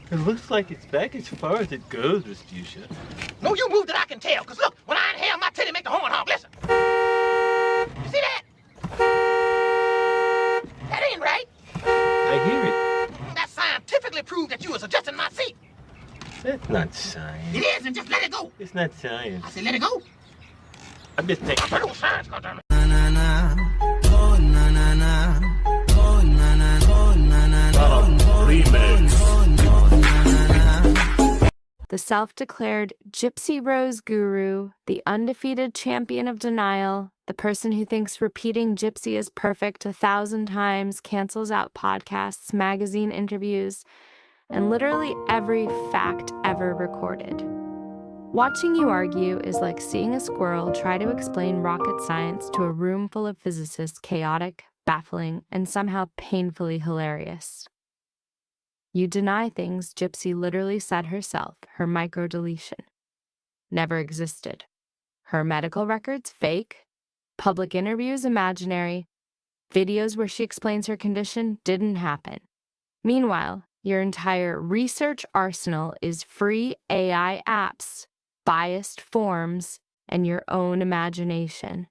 It looks like it's back as far as it goes, Miss Fuchsia. No, you move that I can tell, because look, when I inhale, my titty make the horn honk. Listen. You see that? That ain't right. I hear it. That scientifically proved that you was adjusting my seat. That's not science. It is, and just let it go. It's not science. I said let it go. I'm just thinking. I don't science, goddammit. The self-declared Gypsy Rose guru, the undefeated champion of denial, the person who thinks repeating Gypsy is perfect 1,000 times cancels out podcasts, magazine interviews, and literally every fact ever recorded. Watching you argue is like seeing a squirrel try to explain rocket science to a room full of physicists, chaotic, baffling, and somehow painfully hilarious. You deny things Gypsy literally said herself, her microdeletion. Never existed. Her medical records, fake. Public interviews, imaginary. Videos where she explains her condition, didn't happen. Meanwhile, your entire research arsenal is free AI apps, biased forms, and your own imagination.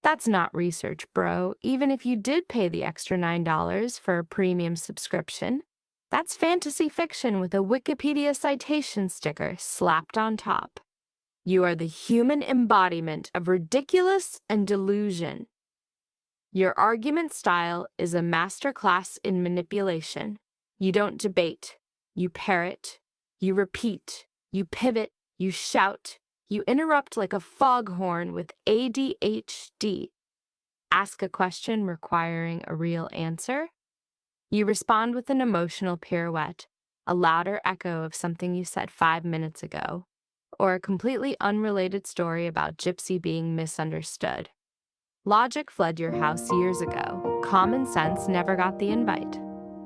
That's not research, bro. Even if you did pay the extra $9 for a premium subscription, that's fantasy fiction with a Wikipedia citation sticker slapped on top. You are the human embodiment of ridiculous and delusion. Your argument style is a masterclass in manipulation. You don't debate. You parrot. You repeat. You pivot. You shout. You interrupt like a foghorn with ADHD. Ask a question requiring a real answer. You respond with an emotional pirouette, a louder echo of something you said 5 minutes ago, or a completely unrelated story about Gypsy being misunderstood. Logic fled your house years ago. Common sense never got the invite.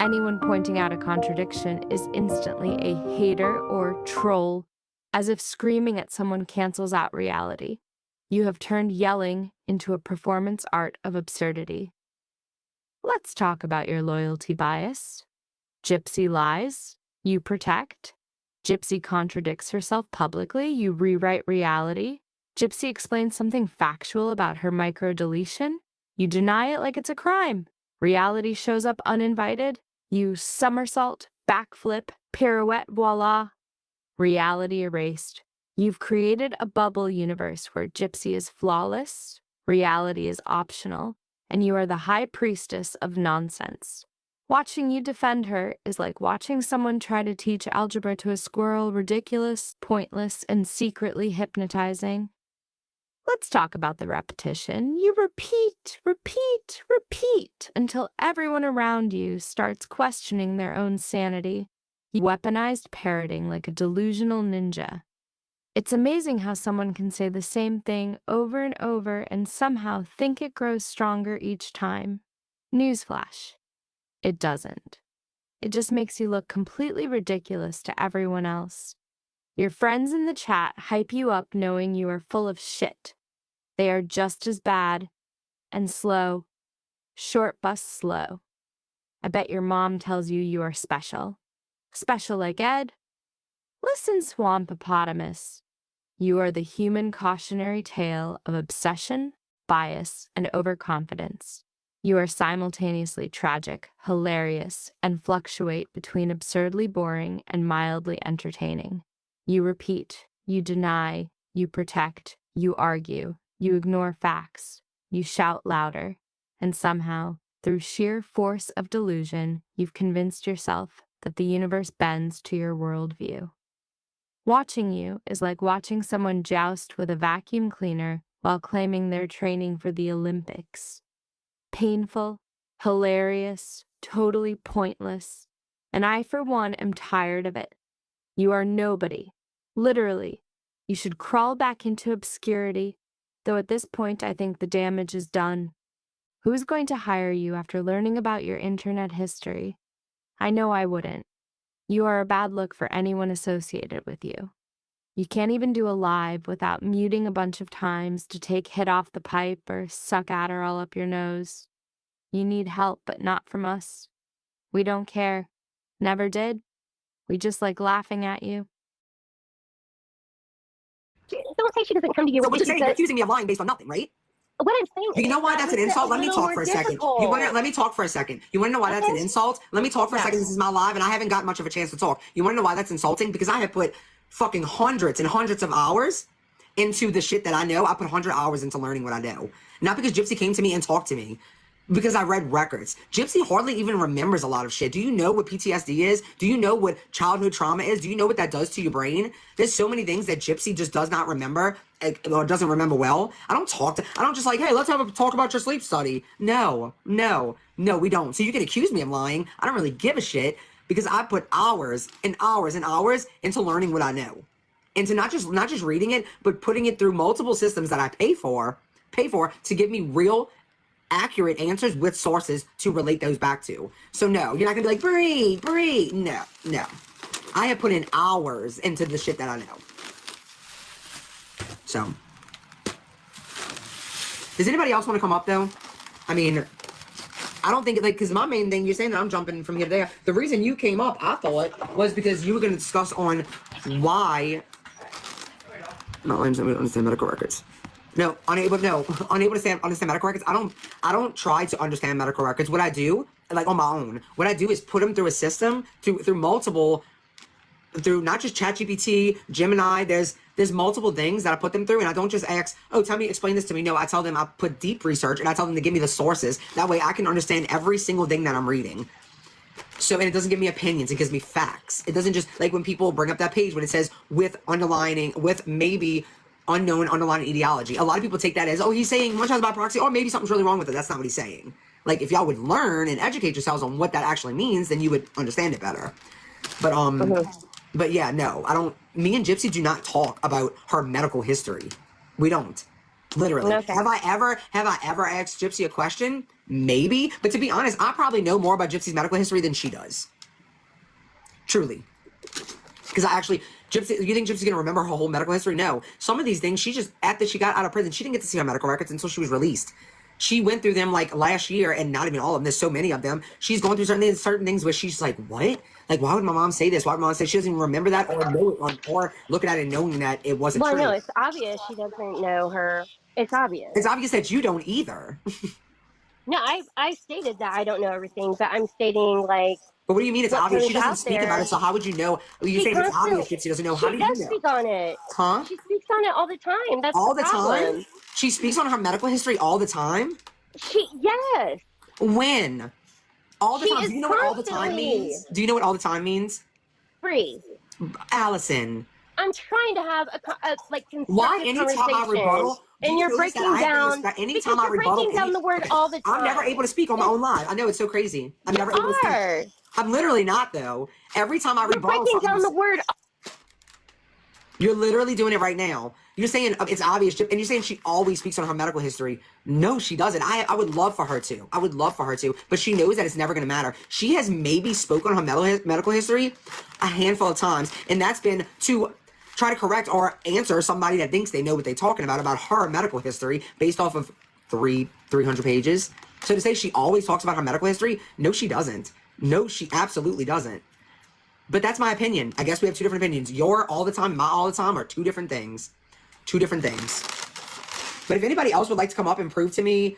Anyone pointing out a contradiction is instantly a hater or troll, as if screaming at someone cancels out reality. You have turned yelling into a performance art of absurdity. Let's talk about your loyalty bias. Gypsy lies, you protect. Gypsy contradicts herself publicly, you rewrite reality. Gypsy explains something factual about her microdeletion, you deny it like it's a crime. Reality shows up uninvited, you somersault, backflip, pirouette, voila. Reality erased. You've created a bubble universe where Gypsy is flawless, reality is optional, and you are the high priestess of nonsense. Watching you defend her is like watching someone try to teach algebra to a squirrel, ridiculous, pointless, and secretly hypnotizing. Let's talk about the repetition. You repeat, repeat, repeat until everyone around you starts questioning their own sanity. You weaponized parroting like a delusional ninja. It's amazing how someone can say the same thing over and over and somehow think it grows stronger each time. Newsflash. It doesn't. It just makes you look completely ridiculous to everyone else. Your friends in the chat hype you up knowing you are full of shit. They are just as bad and slow. Short bus slow. I bet your mom tells you you are special. Special like Ed? Listen, swampopotamus. You are the human cautionary tale of obsession, bias, and overconfidence. You are simultaneously tragic, hilarious, and fluctuate between absurdly boring and mildly entertaining. You repeat, you deny, you protect, you argue, you ignore facts, you shout louder, and somehow, through sheer force of delusion, you've convinced yourself that the universe bends to your worldview. Watching you is like watching someone joust with a vacuum cleaner while claiming they're training for the Olympics. Painful, hilarious, totally pointless, and I, for one, am tired of it. You are nobody. Literally. You should crawl back into obscurity, though at this point I think the damage is done. Who's going to hire you after learning about your internet history? I know I wouldn't. You are a bad look for anyone associated with you. You can't even do a live without muting a bunch of times to take hit off the pipe or suck Adderall up your nose. You need help, but not from us. We don't care. Never did. We just like laughing at you. Don't say she doesn't come to you. So what you're saying, you're accusing me of lying based on nothing, right? What I'm saying You know why that's an insult? Let me talk for a second. Let me talk for a second. You want to know why that's an insult? Let me talk for a second. This is my live, and I haven't got much of a chance to talk. You want to know why that's insulting? Because I have put fucking hundreds and hundreds of hours into the shit that I know. I put 100 hours into learning what I know. Not because Gypsy came to me and talked to me. Because I read records. Gypsy hardly even remembers a lot of shit. Do you know what PTSD is? Do you know what childhood trauma is? Do you know what that does to your brain? There's so many things that Gypsy just does not remember, or doesn't remember well. I don't just like, hey, let's have a talk about your sleep study. No, we don't. So you can accuse me of lying. I don't really give a shit because I put hours and hours and hours into learning what I know. Into not just reading it, but putting it through multiple systems that I pay for to give me real accurate answers with sources to relate those back to. So no, you're not gonna be like, Bree. No. I have put in hours into the shit that I know. So, does anybody else want to come up though? I mean, I don't think, like, because my main thing, you're saying that I'm jumping from here to there. The reason you came up, I thought, was because you were going to discuss on why, not understand medical records. Unable to understand medical records. I don't try to understand medical records. What I do, like on my own, what I do is put them through a system, through not just ChatGPT, Gemini. There's multiple things that I put them through, and I don't just ask, oh, explain this to me. No, I tell them, I put deep research, and I tell them to give me the sources. That way I can understand every single thing that I'm reading. So, and it doesn't give me opinions, it gives me facts. It doesn't just, like when people bring up that page when it says with maybe unknown underlying ideology. A lot of people take that as, oh, he's saying munchausen by proxy, or maybe something's really wrong with it. That's not what he's saying. Like, if y'all would learn and educate yourselves on what that actually means, then you would understand it better. But yeah, no, I don't. Me and Gypsy do not talk about her medical history. We don't. Literally. Okay. Have I ever asked Gypsy a question? Maybe. But to be honest, I probably know more about Gypsy's medical history than she does. Truly. Because Gypsy, you think Gypsy's gonna remember her whole medical history? No. Some of these things, she got out of prison, she didn't get to see her medical records until she was released. She went through them like last year, and not even all of them. There's so many of them. She's going through certain things where she's like, what? Like, why would my mom say this? Why would my mom say she doesn't even remember that, or know it, or looking at it and knowing that it wasn't true? Well, no, it's obvious she doesn't know her. It's obvious. It's obvious that you don't either. No, I stated that I don't know everything, but I'm stating like. But what do you mean it's obvious? She doesn't speak about it, so how would you know? You say it's obvious Gypsy doesn't know. How do you know? She does speak on it. Huh? She speaks on it all the time. That's all the problem. Time? She speaks on her medical history all the time? Yes. When? All the time. Do you know what all the time means? Do you know what all the time means? Free. Allison. I'm trying to have a constructive why anytime I rebuttal, and you're breaking down anytime I rebuttal, breaking down the word all the time. I'm never able to speak on my own live. I know, it's so crazy. I'm never able to speak. I'm literally not though. Every time I rebuttal, breaking down the word. You're literally doing it right now. You're saying it's obvious, and you're saying she always speaks on her medical history. No, she doesn't. I would love for her to. I would love for her to, but she knows that it's never going to matter. She has maybe spoken on her medical history a handful of times, and that's been to try to correct or answer somebody that thinks they know what they're talking about her medical history based off of 300 pages. So to say she always talks about her medical history, no, she doesn't. No, she absolutely doesn't. But that's my opinion. I guess we have two different opinions. Your all the time and my all the time are two different things. Two different things. But if anybody else would like to come up and prove to me,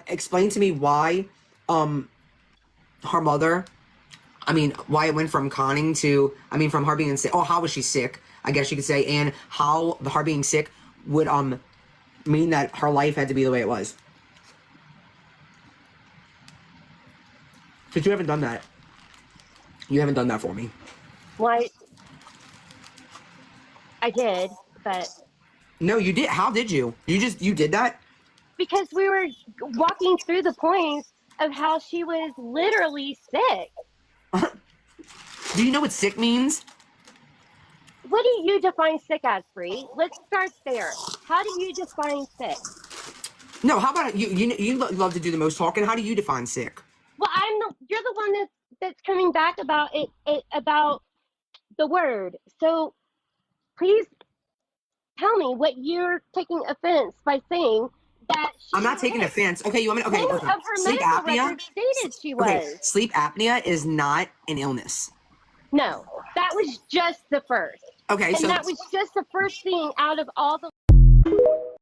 explain to me why her mother, why it went from conning to, from her being sick, or how was she sick, I guess you could say, and how her being sick would mean that her life had to be the way it was. Because you haven't done that. You haven't done that for me. Why? I did, but... No, you did. How did you? You did that? Because we were walking through the points of how she was literally sick. Do you know what sick means? What do you define sick as, Bree? Let's start there. How do you define sick? No, how about you love to do the most talking. How do you define sick? Well, you're the one that's coming back about it about the word. So please tell me what you're taking offense by saying that I'm not taking offense. Okay, you want me to, okay. Of her Sleep medical apnea record stated she was. Okay, sleep apnea is not an illness. No, that was just the first. Okay, And so that was just the first thing out of all the